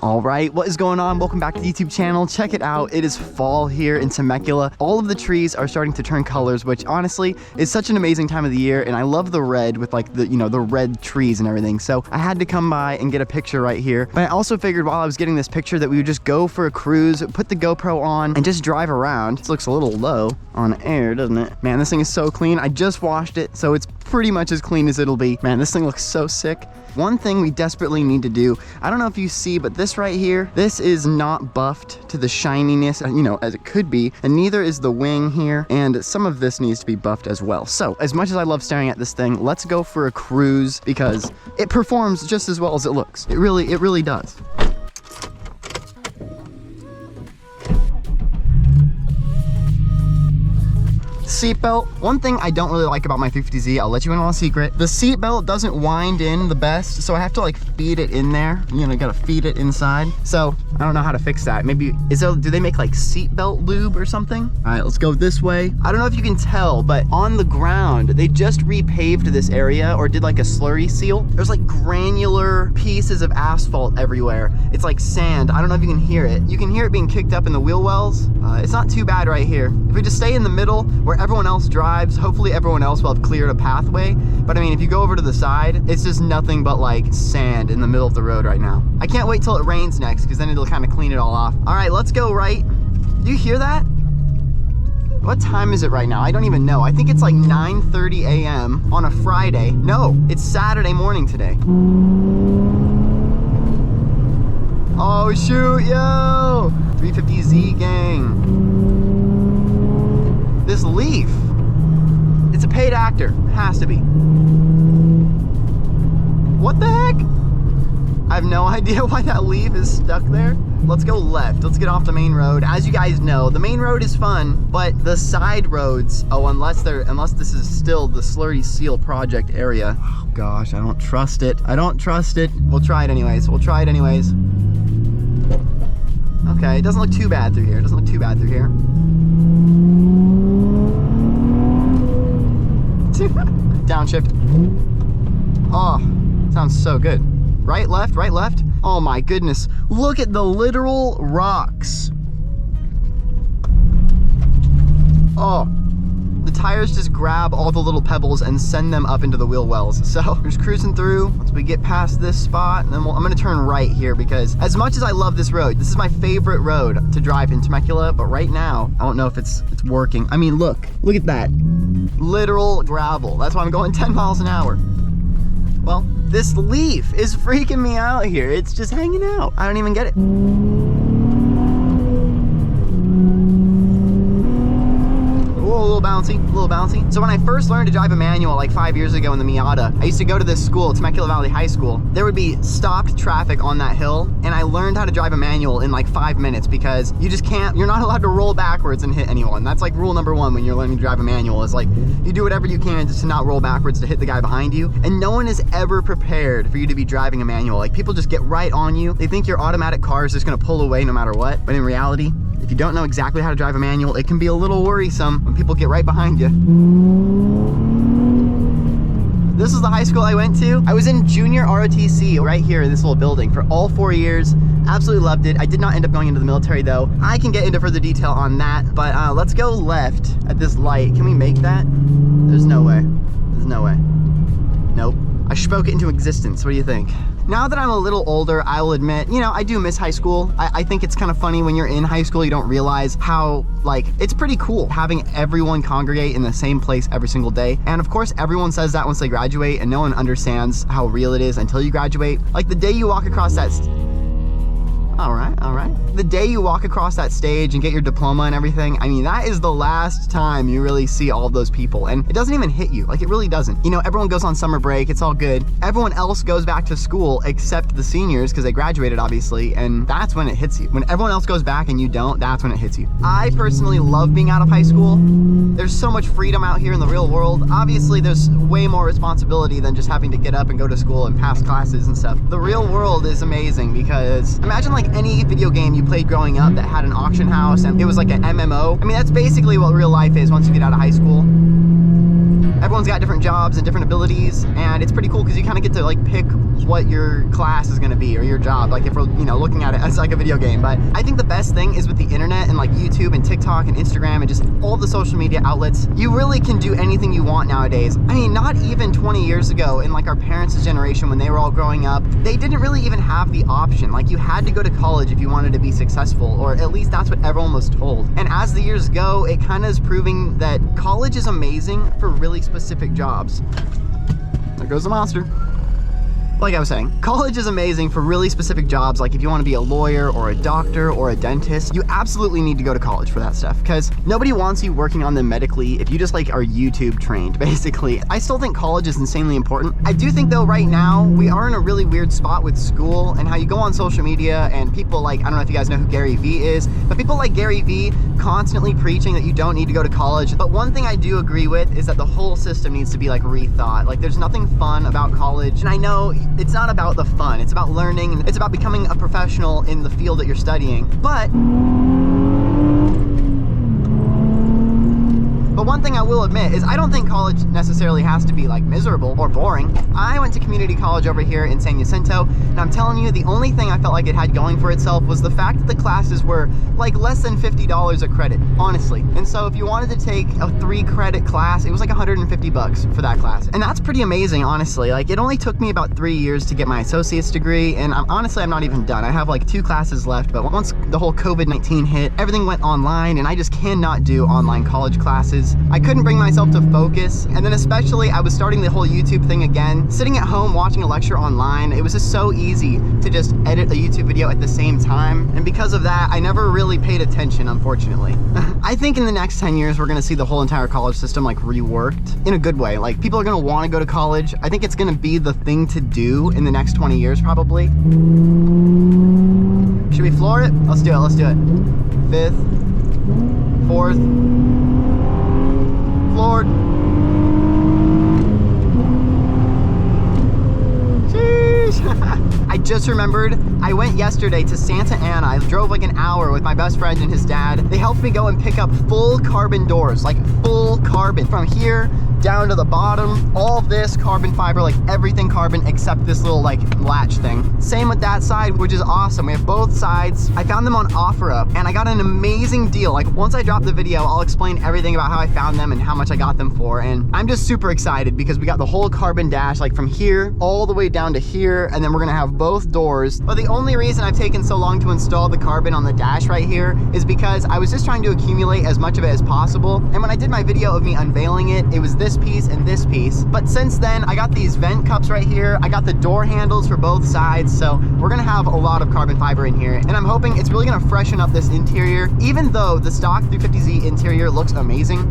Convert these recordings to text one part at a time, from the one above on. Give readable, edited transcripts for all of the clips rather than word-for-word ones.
All right, what is going on? Welcome back to the YouTube channel. Check it out. It is fall here in Temecula. All of the trees are starting to turn colors, which honestly is such an amazing time of the year. And I love the red with like the, the red trees and everything. So I had to come by and get a picture right here. But I also figured while I was getting this picture that we would just go for a cruise, put the GoPro on and just drive around. This looks a little low on air, doesn't it? Man, this thing is so clean. I just washed it, so it's pretty much as clean as it'll be. Man, this thing looks so sick. One thing we desperately need to do, I don't know if you see, but this right here, this is not buffed to the shininess, as it could be, and neither is the wing here, and some of this needs to be buffed as well. So, as much as I love staring at this thing, let's go for a cruise because it performs just as well as it looks. It really does. Seatbelt. One thing I don't really like about my 350Z, I'll let you in on a secret. The seatbelt doesn't wind in the best, so I have to like feed it in there. Gotta feed it inside. So I don't know how to fix that. Maybe, do they make like seatbelt lube or something? All right, let's go this way. I don't know if you can tell, but on the ground, they just repaved this area or did like a slurry seal. There's like granular pieces of asphalt everywhere. It's like sand. I don't know if you can hear it. You can hear it being kicked up in the wheel wells. It's not too bad right here. If we just stay in the middle where everyone else drives, hopefully everyone else will have cleared a pathway. But I mean, if you go over to the side, it's just nothing but like sand in the middle of the road right now. I can't wait till it rains next because then it'll kind of clean it all off. All right, let's go right. Do you hear that? What time is it right now? I don't even know. I think it's like 9:30 a.m. on a Friday. No, it's Saturday morning today. Oh shoot, yo! 350Z gang. This Leaf, it's a paid actor. It has to be. What the heck? I have no idea why that Leaf is stuck there. Let's go left. Let's get off the main road. As you guys know, the main road is fun, but the side roads, unless this is still the slurry seal project area. Oh gosh, I don't trust it. I don't trust it. We'll try it anyways. Okay, it doesn't look too bad through here. Downshift. Oh, sounds so good. Right, left. Oh my goodness. Look at the literal rocks. Oh, the tires just grab all the little pebbles and send them up into the wheel wells. So we're just cruising through. Once we get past this spot, and then I'm gonna turn right here because as much as I love this road, this is my favorite road to drive in Temecula, but right now, I don't know if it's working. I mean, look at that. Literal gravel. That's why I'm going 10 miles an hour. Well, this Leaf is freaking me out here. It's just hanging out. I don't even get it. A little bouncy. So when I first learned to drive a manual like 5 years ago in the Miata, I used to go to this school, Temecula Valley High School. There would be stopped traffic on that hill, and I learned how to drive a manual in like 5 minutes because you're not allowed to roll backwards and hit anyone. That's like rule number one when you're learning to drive a manual, is like you do whatever you can just to not roll backwards to hit the guy behind you. And no one is ever prepared for you to be driving a manual. Like people just get right on you. They think your automatic car is just gonna pull away no matter what. But in reality, if you don't know exactly how to drive a manual, it can be a little worrisome when people get right behind you. This is the high school I went to. I was in junior ROTC right here in this little building for all 4 years. Absolutely loved it. I did not end up going into the military though. I can get into further detail on that, but let's go left at this light. Can we make that? There's no way. Nope. I spoke it into existence. What do you think? Now that I'm a little older, I will admit, I do miss high school. I think it's kind of funny when you're in high school, you don't realize how, it's pretty cool having everyone congregate in the same place every single day. And of course, everyone says that once they graduate, and no one understands how real it is until you graduate. Like the day you walk across that... All right. The day you walk across that stage and get your diploma and everything, I mean, that is the last time you really see all of those people. And it doesn't even hit you. Like, it really doesn't. Everyone goes on summer break. It's all good. Everyone else goes back to school except the seniors because they graduated, obviously. And that's when it hits you. When everyone else goes back and you don't, that's when it hits you. I personally love being out of high school. There's so much freedom out here in the real world. Obviously, there's way more responsibility than just having to get up and go to school and pass classes and stuff. The real world is amazing because imagine like any video game you played growing up that had an auction house and it was like an MMO. I mean, that's basically what real life is once you get out of high school. everyone's got different jobs and different abilities, and it's pretty cool because you kind of get to like pick what your class is going to be or your job, like if we're, you know, looking at it as like a video game. But I think the best thing is with the internet and like YouTube and TikTok and Instagram and just all the social media outlets, you really can do anything you want nowadays. I mean, not even 20 years ago in like our parents' generation when they were all growing up, they didn't really even have the option. Like, you had to go to college if you wanted to be successful, or at least that's what everyone was told. And as the years go, it kind of is proving that college is amazing for really specific jobs. There goes the monster. Like I was saying, college is amazing for really specific jobs. Like if you want to be a lawyer or a doctor or a dentist, you absolutely need to go to college for that stuff, because nobody wants you working on them medically if you just like are YouTube trained, basically. I still think college is insanely important. I do think though right now we are in a really weird spot with school and how you go on social media and people like, I don't know if you guys know who Gary Vee is, but people like Gary Vee constantly preaching that you don't need to go to college. But one thing I do agree with is that the whole system needs to be like rethought. Like there's nothing fun about college, and I know it's not about the fun, it's about learning, it's about becoming a professional in the field that you're studying. But one thing I will admit is I don't think college necessarily has to be like miserable or boring. I went to community college over here in San Jacinto, and I'm telling you, the only thing I felt like it had going for itself was the fact that the classes were like less than $50 a credit, honestly. And so if you wanted to take a 3-credit class, it was like $150 for that class. And that's pretty amazing, honestly. Like it only took me about 3 years to get my associate's degree, and honestly, I'm not even done. I have like 2 classes left, but once the whole COVID-19 hit, everything went online, and I just cannot do online college classes. I couldn't bring myself to focus, and then especially I was starting the whole YouTube thing again. Sitting at home watching a lecture online, it was just so easy to just edit a YouTube video at the same time, and because of that, I never really paid attention, unfortunately. I think in the next 10 years, we're gonna see the whole entire college system like reworked in a good way. Like people are gonna wanna go to college. I think it's gonna be the thing to do in the next 20 years, probably. Should we floor it? Let's do it, let's do it. 5th, 4th, floored. Sheesh. I just remembered, I went yesterday to Santa Ana. I drove like an hour with my best friend and his dad. They helped me go and pick up full carbon doors, like full carbon from here down to the bottom. All of this carbon fiber, like everything carbon except this little like latch thing. Same with that side, which is awesome. We have both sides. I found them on OfferUp and I got an amazing deal. Like once I drop the video, I'll explain everything about how I found them and how much I got them for. And I'm just super excited because we got the whole carbon dash, like from here all the way down to here. And then we're gonna have both doors. But the only reason I've taken so long to install the carbon on the dash right here is because I was just trying to accumulate as much of it as possible. And when I did my video of me unveiling it, it was this piece and this piece. But since then, I got these vent cups right here. I got the door handles for both sides. So we're gonna have a lot of carbon fiber in here. And I'm hoping it's really gonna freshen up this interior, even though the stock 350Z interior looks amazing.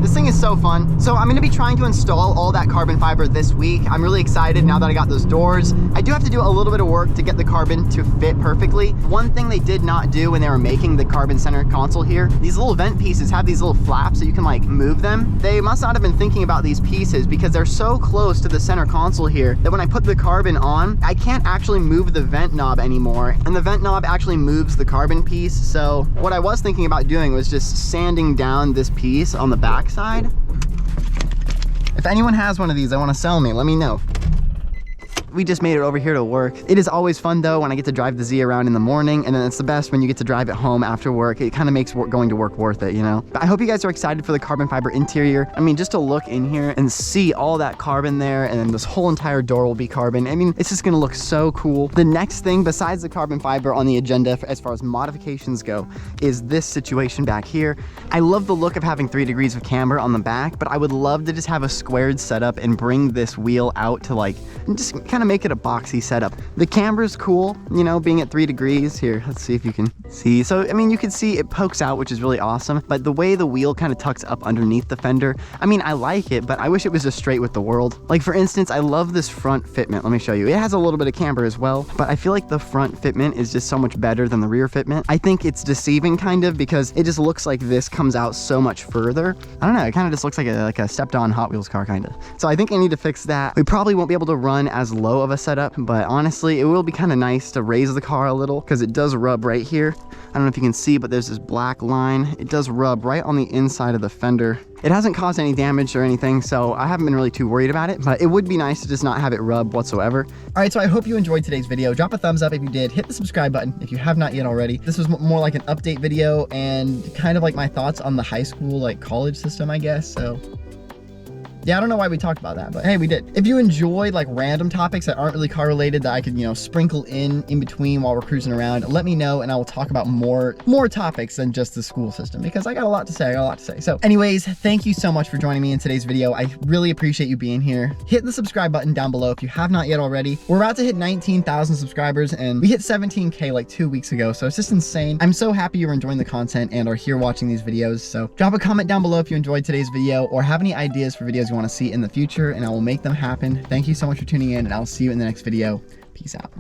This thing is so fun. So I'm gonna be trying to install all that carbon fiber this week. I'm really excited now that I got those doors. I do have to do a little bit of work to get the carbon to fit perfectly. One thing they did not do when they were making the carbon center console here, these little vent pieces have these little flaps so you can like move them. They must not have been thinking about these pieces because they're so close to the center console here that when I put the carbon on, I can't actually move the vent knob anymore. And the vent knob actually moves the carbon piece. So what I was thinking about doing was just sanding down this piece on the back side. If anyone has one of these, I want to sell me, let me know. We just made it over here to work. It is always fun though when I get to drive the Z around in the morning, and then it's the best when you get to drive it home after work. It kind of makes going to work worth it, you know? But I hope you guys are excited for the carbon fiber interior. I mean, just to look in here and see all that carbon there, and then this whole entire door will be carbon. I mean, it's just gonna look so cool. The next thing besides the carbon fiber on the agenda as far as modifications go is this situation back here. I love the look of having 3 degrees of camber on the back, but I would love to just have a squared setup and bring this wheel out to like, just kind of make it a boxy setup. The camber's cool, you know, being at 3 degrees. Here, let's see if you can see. So, I mean, you can see it pokes out, which is really awesome, but the way the wheel kind of tucks up underneath the fender, I mean, I like it, but I wish it was just straight with the world. Like, for instance, I love this front fitment. Let me show you. It has a little bit of camber as well, but I feel like the front fitment is just so much better than the rear fitment. I think it's deceiving kind of because it just looks like this comes out so much further. I don't know, it kind of just looks like a stepped on Hot Wheels car kind of. So I think I need to fix that. We probably won't be able to run as low low of a setup, but honestly, it will be kind of nice to raise the car a little because it does rub right here. I don't know if you can see, but there's this black line. It does rub right on the inside of the fender. It hasn't caused any damage or anything, so I haven't been really too worried about it, but it would be nice to just not have it rub whatsoever. All right, so I hope you enjoyed today's video. Drop a thumbs up if you did. Hit the subscribe button if you have not yet already. This was more like an update video and kind of like my thoughts on the high school, like college system, I guess, so. Yeah, I don't know why we talked about that, but hey, we did. If you enjoyed like random topics that aren't really car related that I could, you know, sprinkle in between while we're cruising around, let me know and I will talk about more topics than just the school system because I got a lot to say. So anyways, thank you so much for joining me in today's video. I really appreciate you being here. Hit the subscribe button down below if you have not yet already. We're about to hit 19,000 subscribers and we hit 17K like 2 weeks ago. So it's just insane. I'm so happy you're enjoying the content and are here watching these videos. So drop a comment down below if you enjoyed today's video or have any ideas for videos you want to see in the future and I will make them happen. Thank you so much for tuning in and I'll see you in the next video. Peace out.